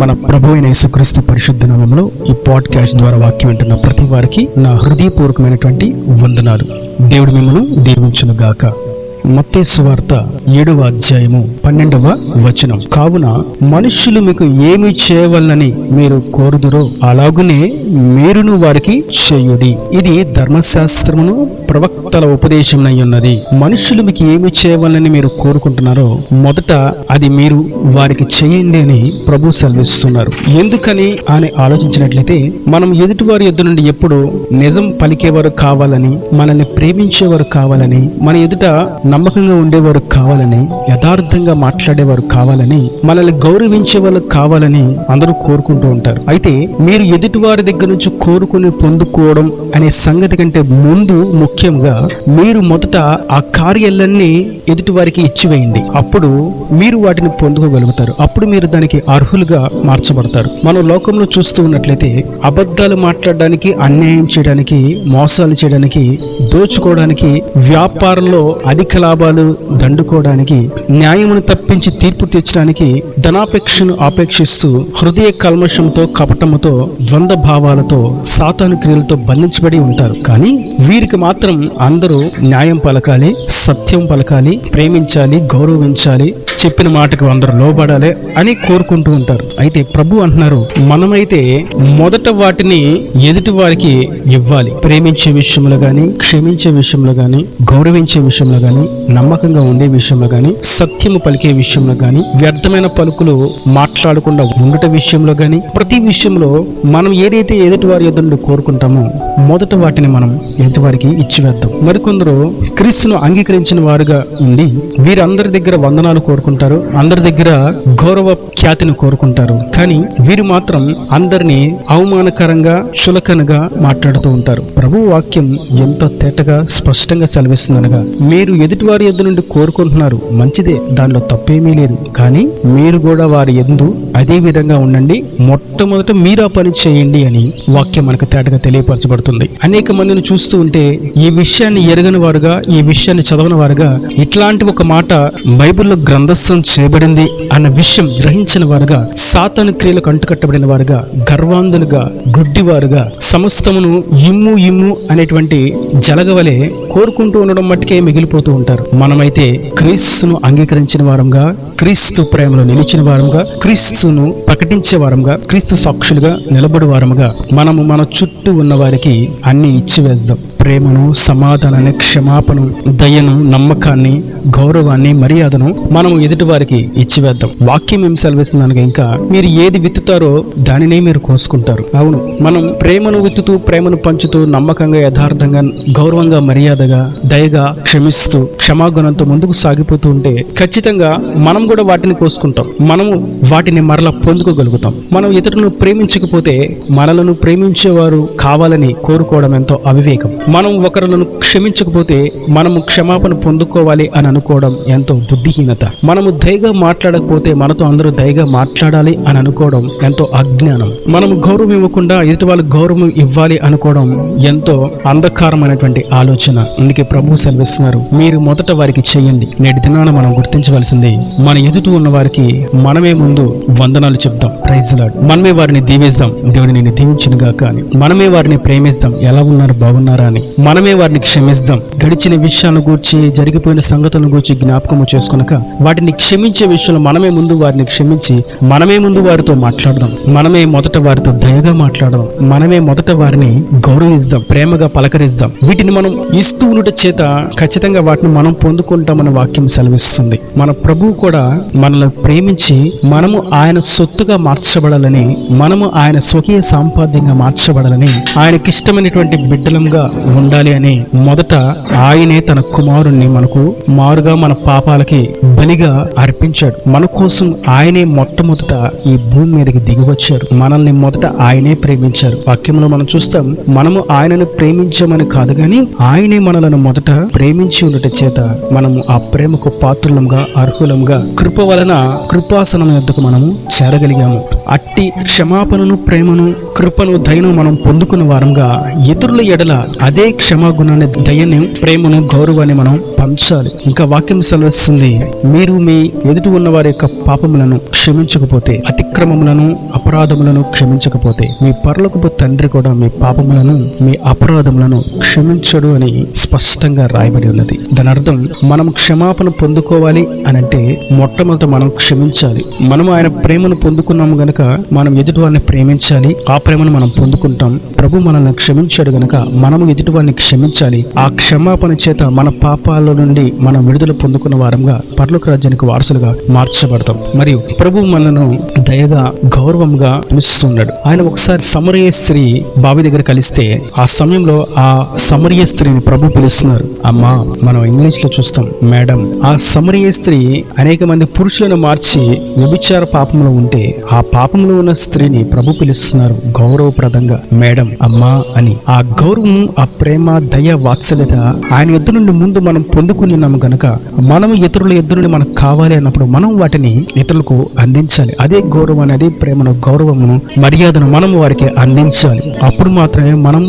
మన ప్రభు అయిన యేసుక్రీస్తు పరిశుద్ధ నామములో ఈ పాడ్కాస్ట్ ద్వారా వాక్యం వింటున్న ప్రతి వారికి నా హృదయపూర్వకమైనటువంటి వందనాలు. దేవుడు మిమ్మల్ని దీవించును గాక. మత్తయి సువార్త 7వ అధ్యాయము 12వ వచనం. కావున మనుష్యులు మీకు ఏమి చేయవలనని మీరు కోరుదురో అలాగునే మీరును వారికి చేయుడి. ఇది ధర్మశాస్త్రమును ప్రవక్తల ఉపదేశమునై ఉన్నది. మనుష్యులు మీకు ఏమి చేయవలనని మీరు కోరుకుంటున్నారో మొదట అది మీరు వారికి చేయండి అని ప్రభు సెలవిస్తున్నారు. ఎందుకని అని ఆలోచించినట్లయితే మనం ఎదుటివారి ఎదురు నుండి ఎప్పుడు నిజం పలికేవారు కావాలని, మనల్ని ప్రేమించేవారు కావాలని, మన ఎదుట నమ్మకంగా ఉండేవారు కావాలని, యథార్థంగా మాట్లాడేవారు కావాలని, మనల్ని గౌరవించే వాళ్ళు కావాలని అందరూ కోరుకుంటూ ఉంటారు. అయితే మీరు ఎదుటివారి దగ్గర నుంచి కోరుకుని పొందుకోవడం అనే సంగతి కంటే ముందు ముఖ్యంగా మీరు మొదట ఆ కార్యాలన్నీ ఎదుటివారికి ఇచ్చివేయండి. అప్పుడు మీరు వాటిని పొందుకోగలుగుతారు. అప్పుడు మీరు దానికి అర్హులుగా మార్చబడతారు. మనం లోకంలో చూస్తూ ఉన్నట్లయితే అబద్ధాలు మాట్లాడడానికి, అన్యాయం చేయడానికి, మోసాలు చేయడానికి, దోచుకోవడానికి, వ్యాపారంలో అధిక లాభాలు దండుకోవడానికి, న్యాయమును తప్పించి తీర్పు తీర్చడానికి, ధనాపేక్షను ఆపేక్షిస్తూ హృదయ కల్మషంతో, కపటముతో, ద్వంద్వ భావాలతో, సాతాను క్రియలతో బంధించబడి ఉంటారు. కానీ వీరికి మాత్రం అందరూ న్యాయం పలకాలి, సత్యం పలకాలి, ప్రేమించాలి, గౌరవించాలి, చెప్పిన మాటకు అందరూ లోబడాలి అని కోరుకుంటూ ఉంటారు. అయితే ప్రభు అంటున్నారు, మనమైతే మొదట వాటిని ఎదుటి వారికి ఇవ్వాలి. ప్రేమించే విషయంలో గాని, క్షమించే విషయంలో గాని, గౌరవించే విషయంలో గాని, నమ్మకంగా ఉండే విషయంలో గాని, సత్యము పలికే విషయంలో గాని, వ్యర్థమైన పలుకులు మాట్లాడకుండా ఉండట విషయంలో గాని, ప్రతి విషయంలో మనం ఏదైతే ఎదుటి వారి ఎదురు కోరుకుంటామో మొదట వాటిని మనం ఎదుటి వారికి ఇచ్చివేద్దాం. మరికొందరు క్రీస్తును అంగీకరించిన వారుగా ఉండి వీరందరి దగ్గర వందనాలు కోరుకుంటారు, అందరి దగ్గర గౌరవ ఖ్యాతిని కోరుకుంటారు. కానీ వీరు మాత్రం అందరినీ అవమానకరంగా, చులకనగా మాట్లాడుతూ ఉంటారు. ప్రభు వాక్యం ఎంతో తేటగా స్పష్టంగా సెలవిస్తుందనగా, మీరు ఎదుటివారి ఎద్దు నుండి కోరుకుంటున్నారు, మంచిదే, దానిలో తప్పేమీ లేదు. కానీ మీరు కూడా వారి యందు అదే విధంగా ఉండండి, మొట్టమొదట మీరు ఆ పని చేయండి అని వాక్యం మనకు తేటగా తెలియపరచబడుతుంది. అనేక మందిని చూస్తూ ఉంటే ఈ విషయాన్ని ఎరగని వారుగా, ఈ విషయాన్ని చదవని వారుగా, ఇట్లాంటి ఒక మాట బైబిల్లో గ్రంథస్థం చేయబడింది అన్న విషయం గ్రహించిన వారుగా, సాతాను క్రియలకు అంటుకట్టబడిన వారుగా, గర్వాంధులుగా, గుడ్డివారుగా, సమస్తమును ఇమ్ము ఇమ్ము అనేటువంటి జలగవలే కోరుకుంటూ ఉండడం మట్టుకే మిగిలిపోతూ ఉంటారు. మనమైతే క్రీస్తును అంగీకరించిన వారంగా, క్రీస్తు ప్రేమలో నిలిచిన వారంగా, క్రీస్తును ప్రకటించే వారంగా, క్రీస్తు సాక్షులుగా నిలబడి వారముగా మనము మన చుట్టూ ఉన్న వారికి అన్ని ఇచ్చివేద్దాం. ప్రేమను, సమాధానాన్ని, క్షమాపణను, దయను, నమ్మకాన్ని, గౌరవాన్ని, మర్యాదను మనము ఎదుటి వారికి ఇచ్చివేద్దాం. వాక్యం ఏం సెలవిస్తుందనగా, ఇంకా మీరు ఏది విత్తుతారో దానినే మీరు కోసుకుంటారు. అవును, మనం ప్రేమను విత్తుతూ, ప్రేమను పంచుతూ, నమ్మకంగా, యథార్థంగా, గౌరవంగా, మర్యాదగా, దయగా, క్షమిస్తూ, క్షమాగుణంతో ముందుకు సాగిపోతూ ఉంటే ఖచ్చితంగా మనం కూడా వాటిని కోసుకుంటాం. మనము వాటిని మరలా పొందుకోగలుగుతాం. మనం ఇతరులను ప్రేమించకపోతే మనలను ప్రేమించేవారు కావాలని కోరుకోవడం ఎంతో అవివేకం. మనం ఒకరులను క్షమించకపోతే మనము క్షమాపణ పొందుకోవాలి అని అనుకోవడం ఎంతో బుద్ధిహీనత. మనము దయగా మాట్లాడకపోతే మనతో అందరూ దయగా మాట్లాడాలి అని అనుకోవడం ఎంతో అజ్ఞానం. మనము గౌరవం ఇవ్వకుండా ఎదుటి వాళ్ళకి గౌరవం ఇవ్వాలి అనుకోవడం ఎంతో అంధకారమైనటువంటి ఆలోచన. అందుకే ప్రభు సెలవిస్తున్నారు, మీరు మొదట వారికి చేయండి. నేటి దినాన మనం గుర్తించవలసింది, మన ఎదుటి ఉన్న వారికి మనమే ముందు వందనాలు చెప్దాం. Praise lord. మనమే వారిని దీవిస్తాం, దేవుని నిన్ను దీవించును గాక అని. మనమే వారిని ప్రేమిస్తాం, ఎలా ఉన్నారు, బాగున్నారా అని. మనమే వారిని క్షమిస్తాం. గడిచిన విషయాలను గూర్చి, జరిగిపోయిన సంగతులను గూర్చి జ్ఞాపకము చేసుకునక వాటిని క్షమించే విషయంలో మనమే ముందు వారిని క్షమించి మనమే ముందు వారితో మాట్లాడదాం. మనమే మొదట వారితో దయగా మాట్లాడదాం. మనమే మొదట వారిని గౌరవిస్తాం, ప్రేమగా పలకరిస్తాం. వీటిని మనం ఇస్తూ ఉండట చేత ఖచ్చితంగా వాటిని మనం పొందుకుంటామన్న వాక్యం సెలవిస్తుంది. మన ప్రభువు కూడా మనల్ని ప్రేమించి మనము ఆయన సొత్తుగా మార్చబడాలని, మనము ఆయన స్వకీయ సాంపాద్యంగా మార్చబడాలని, ఆయనకిష్టమైనటువంటి బిడ్డలంగా ఉండాలి అని మొదట ఆయనే తన కుమారుణ్ణి మనకు మారుగా మన పాపాలకి బలిగా అర్పించాడు. మన కోసం ఆయనే మొట్టమొదట ఈ భూమి మీదకి దిగివచ్చారు. మనల్ని మొదట ఆయనే ప్రేమించారు. వాక్యంలో మనం చూస్తాం, మనము ఆయనను ప్రేమించామని కాదు గాని ఆయనే మనలను మొదట ప్రేమించి ఉండట చేత మనము ఆ ప్రేమకు పాత్రులంగా, అర్హులంగా, కృప వలన కృపాసనం యొద్దకు మనము చేరగలిగాము. అట్టి క్షమాపణను, ప్రేమను, కృపను, దయను మనం పొందుకున్న వారంగా ఇతరుల ఎడల అదే అదే క్షమాగుణాన్ని, దయని, ప్రేమను, గౌరవాన్ని మనం పంచాలి. ఇంకా వాక్యం సెలవిస్తుంది, మీరు మీ ఎదుటి ఉన్న వారి యొక్క పాపములను క్షమించకపోతే, అతిక్రమములను, అపరాధములను క్షమించకపోతే మీ పరలోకపు తండ్రి కూడా మీ పాపములను, మీ అపరాధములను క్షమించడు అని స్పష్టంగా రాయబడి ఉన్నది. దాని అర్థం మనం క్షమాపణ పొందుకోవాలి అని అంటే మొట్టమొదట మనం క్షమించాలి. మనం ఆయన ప్రేమను పొందుకున్నాము గనక మనం ఎదుటి వారిని ప్రేమించాలి. ఆ ప్రేమను మనం పొందుకుంటాం. ప్రభు మనల్ని క్షమించాడు గనక మనము ఎదుటి వారిని క్షమించాలి. ఆ క్షమాపణ చేత మన పాపాల నుండి మనం విడుదల పొందుకున్న వారంగా పరలోక రాజ్యానికి వారసులుగా మార్చబడతాం. మరియు ప్రభు మనను దయగా, గౌరవంగా పిలుస్తున్నాడు. ఆయన ఒకసారి సమరయ స్త్రీ బావి దగ్గర కలిస్తే ఆ సమయంలో ఆ సమరయ స్త్రీని ప్రభు పిలుస్తున్నారు. అమ్మా, మనం ఇంగ్లీష్ లో చూస్తాం మేడం. ఆ సమరయ స్త్రీ అనేక మంది పురుషులను మార్చి వ్యభిచార పాపంలో ఉంటే ఆ పాపంలో ఉన్న స్త్రీని ప్రభు పిలుస్తున్నారు గౌరవప్రదంగా, మేడం, అమ్మా అని. ఆ గౌరవం, ఆ ప్రేమ, దయ, వాత్సల్యత ఆయన ఎద్దు నుండి ముందు మనం పొందుకున్నాము గనక మనం ఇతరుల ఎద్దు నుండి మనకు కావాలి అన్నప్పుడు మనం వాటిని ఇతరులకు అందించాలి. అదే గౌరవాన్ని, అదే ప్రేమను, గౌరవమును, మర్యాదను మనం వారికి అందించాలి. అప్పుడు మాత్రమే మనం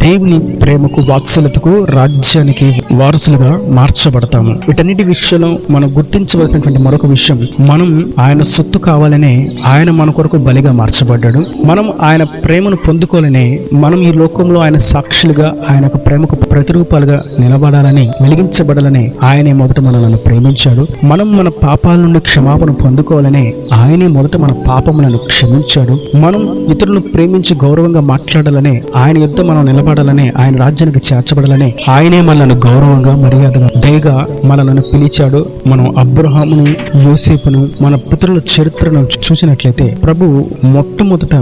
దేవుని ప్రేమకు, వాత్సల్యతకు, రాజ్యానికి వారసులుగా మార్చబడతాము. వీటన్నిటి విషయంలో మనం గుర్తించవలసినటువంటి మరొక విషయం, మనం ఆయన సొత్తు కావాలనే ఆయన మన కొరకు బలిగా మార్చబడ్డాడు. మనం ఆయన ప్రేమను పొందుకోవాలనే మనం ఈ లోకంలో ఆయన సాక్షులుగా, ఆయన ప్రేమకు ప్రతిరూపాలుగా నిలబడాలని, వెలిగించబడాలని ఆయనే మొదట మనల్ని ప్రేమించాడు. మనం మన పాపాల నుండి క్షమాపణ పొందుకోవాలనే ఆయనే మొదట మన పాపములను క్షమించాడు. మనం ఇతరులను ప్రేమించి గౌరవంగా మాట్లాడాలనే, ఆయన యుద్ధ మనం నిలబడాలనే, ఆయన రాజ్యానికి చేర్చబడాలనే ఆయనే మనల్ని గౌరవంగా, మర్యాదగా, దయగా మనల్ని పిలిచాడు. మనం అబ్రహామును, యోసేపును, మన పితరుల చరిత్రను చూసినట్లయితే ప్రభు మొట్టమొదట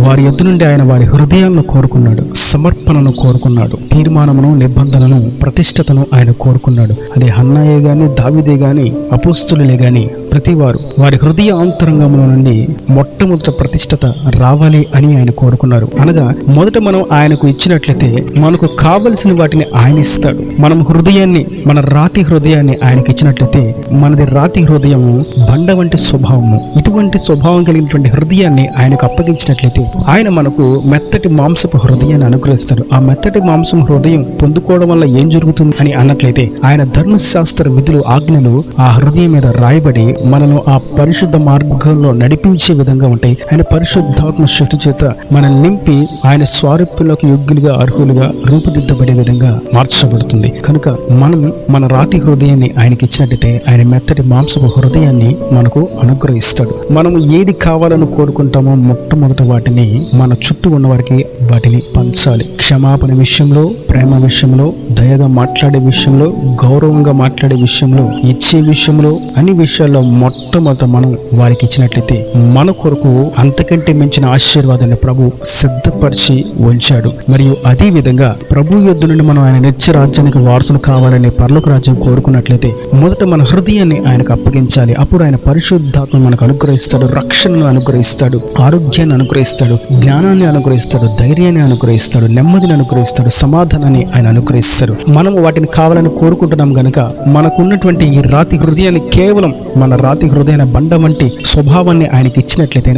వారి యుద్ధ నుండి ఆయన వారి హృదయాలను కోరుకున్నాడు, సమర్పణను కోరుకున్నాడు, తీర్మానమును, నిబంధనను, ప్రతిష్టతను ఆయన కోరుకున్నాడు. అదే హన్నాయే గాని, దావీదే గాని, అపోస్తులులే గాని ప్రతివారు వారి హృదయ అంతరంగంలో నుండి మొట్టమొదట ప్రతిష్టత రావాలి అని ఆయన కోరుకున్నారు. అనగా మొదట మనం ఆయనకు ఇచ్చినట్లయితే మనకు కావలసిన వాటిని ఆయన ఇస్తాడు. మనం హృదయాన్ని, మన రాతి హృదయాన్ని ఆయనకి ఇచ్చినట్లయితే మనది రాతి హృదయము, బండ వంటి స్వభావము. ఇటువంటి స్వభావం కలిగినటువంటి హృదయాన్ని ఆయనకు అప్పగించినట్లయితే ఆయన మనకు మెత్తటి మాంసపు హృదయాన్ని అనుగ్రహిస్తాడు. ఆ మెత్తటి మాంసం హృదయం పొందుకోవడం వల్ల ఏం జరుగుతుంది అని అన్నట్లయితే ఆయన ధర్మశాస్త్ర విధులు, ఆజ్ఞలు ఆ హృదయం మీద రాయబడి మనను ఆ పరిశుద్ధ మార్గంలో నడిపించే విధంగా ఉంటాయి. ఆయన పరిశుద్ధాత్మ శక్తి చేత మనల్ని నింపి ఆయన స్వారూప్యంలోకి యోగ్యులుగా, అర్హులుగా రూపుదిద్దబడే విధంగా మార్చబడుతుంది. కనుక మనం మన రాతి హృదయాన్ని ఆయనకి ఇచ్చినట్టయితే ఆయన మెత్తటి మాంసపు హృదయాన్ని మనకు అనుగ్రహిస్తాడు. మనం ఏది కావాలని కోరుకుంటామో మొట్టమొదట వాటిని మన చుట్టూ ఉన్న వారికి వాటిని పంచాలి. క్షమాపణ విషయంలో, ప్రేమ విషయంలో, దయగా మాట్లాడే విషయంలో, గౌరవంగా మాట్లాడే విషయంలో, ఇచ్చే విషయంలో, అన్ని విషయాల్లో మొట్టమొదట మనం వారికి ఇచ్చినట్లయితే మన కొరకు అంతకంటే మించిన ఆశీర్వాదాన్ని ప్రభు సిద్ధపరిచి ఉంచాడు. మరియు అదే విధంగా ప్రభు యొద్ద నుండి మనం ఆయన నిత్య రాజ్యానికి వారసులు కావాలని పరలోక రాజ్యం కోరుకున్నట్లయితే మొదట మన హృదయాన్ని ఆయనకు అప్పగించాలి. అప్పుడు ఆయన పరిశుద్ధాత్మ మనకు అనుగ్రహిస్తాడు, రక్షణను అనుగ్రహిస్తాడు, ఆరోగ్యాన్ని అనుగ్రహిస్తాడు, జ్ఞానాన్ని అనుగ్రహిస్తాడు, ధైర్యాన్ని అనుగ్రహిస్తాడు, నెమ్మదిని అనుగ్రహిస్తాడు, సమాధానాన్ని ఆయన అనుగ్రహిస్తాడు. మనం వాటిని కావాలని కోరుకుంటున్నాం గనక మనకున్నటువంటి ఈ రాతి హృదయాన్ని కేవలం మన రాతి హృదయ బండ వంటి స్వభావాన్ని ఆయనకి ఇచ్చినట్లయితే,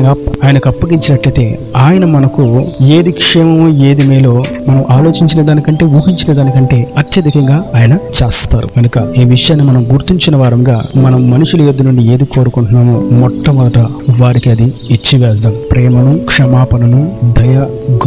ఆయనకు అప్పగించినట్లయితే ఆయన మనకు ఏది క్షేమమో, ఏది మేలో మనం ఆలోచించిన దానికంటే, ఊహించిన దానికంటే అత్యధికంగా ఆయన చేస్తారు. కనుక ఈ విషయాన్ని మనం గుర్తించిన వారంగా మనం మనుషుల యొద్ద నుండి ఏది కోరుకుంటున్నామో మొట్టమొదట వారికి అది ఇచ్చివేద్దాం. ప్రేమను, క్షమాపణను, దయ,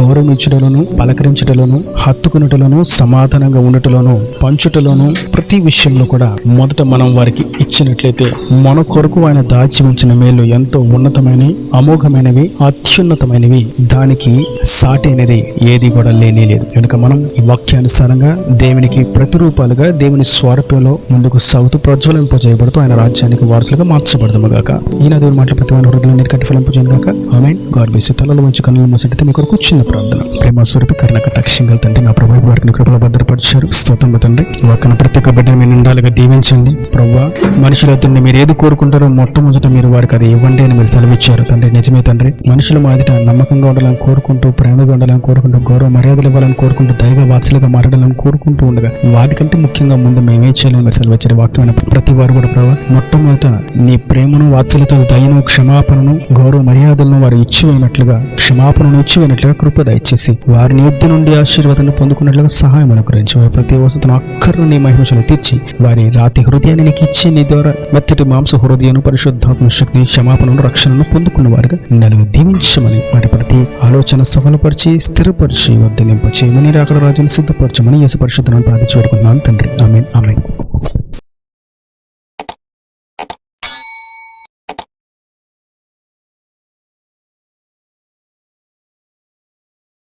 గౌరవించటలను, పలకరించటలను, హత్తుకునటలను, సమాధానంగా ఉండటలోను, పంచుటలోను, ప్రతి విషయంలో కూడా మొదట మనం వారికి ఇచ్చినట్లయితే మన కొరకు ఆయన దాచి ఉంచిన మేలు ఎంతో ఉన్నతమైనవి, అమోఘమైనవి, అత్యున్నతమైనవి. దానికి సాటి అనేది ఏది కూడా లేనే లేదు. కనుక మనం ఈ వాక్యానుసారంగా దేవునికి ప్రతిరూపాలుగా, దేవుని స్వారూప్యంలో ముందుకు సాగుతూ ప్రజ్వలింపజేయబడుతూ ఆయన రాజ్యానికి వారసులుగా మార్చబడదాము గాక. ఈయన దేవుని మాటల ప్రతి వారి హృదయంలో నీరు కట్టి ఫలింపజేయను గాక. ఆమేన్. God bless you. తలలో మంచి కన్నులు మూసితే మీ కొరకు చిన్న ప్రార్థన. ప్రేమ స్వరూపి కరుణ కటాక్షంగా తండ్రి, నా ప్రభువు వారిని కృపలో భద్రపరిచారు. స్తోత్రం తండ్రి. వాక్యం ప్రతి ఒక్క బిడ్డను మీరు నిండాలుగా దీవించండి. ప్రభువా, మనుషుల మీరు ఏది కోరుకుంటారో మొట్టమొదట మీరు వారికి అది ఇవ్వండి అని మీరు సెలవిచ్చారు తండ్రి. నిజమే తండ్రి, మనుషుల మాదిట నమ్మకంగా ఉండాలని కోరుకుంటూ, ప్రేమగా ఉండాలని కోరుకుంటూ, గౌరవ మర్యాదలు ఇవ్వాలని కోరుకుంటూ, దైవ వాత్సలుగా మాట్లాడాలని కోరుకుంటూ ఉండగా వాటికంటే ముఖ్యంగా ముందు మేమే చేయాలని మీరు సెలవిచ్చారు. వాక్యమైన ప్రతి వారు కూడా ప్రభావ మొట్టమొదట నీ ప్రేమను, వాత్సల్యత, దయను, క్షమాపణను, గౌరవ మర్యాదలను వారు ఇచ్చివేయనట్లుగా, క్షమాపణను ఇచ్చివేయనట్లుగా కృప దయచేసి వారిని యుద్ధ నుండి ఆశీర్వాదాన్ని పొందుకున్నట్లుగా సహాయం అనుగ్రహించి వారి ప్రతి వసతును అక్కర్ను నీ మహిమను తీర్చి వారి రాతి హృదయాన్ని నీకు ఇచ్చి నీ ద్వారా మెత్తటి మాంస హృదయాన్ని, పరిశుద్ధాత్మ శక్తి, క్షమాపణను, రక్షణను పొందుకున్న వారిగా నన్ను దీవించమని, వారి ప్రతి ఆలోచన సఫలపరిచి స్థిరపరిచి వర్ధలింప చేయమని, అక్కడ రాజ్యాన్ని సిద్ధపరచమని యేసు పరిశుద్ధ నామమున ప్రార్థించి వేడుకుంటున్నాను తండ్రి. ఆమేన్, ఆమేన్.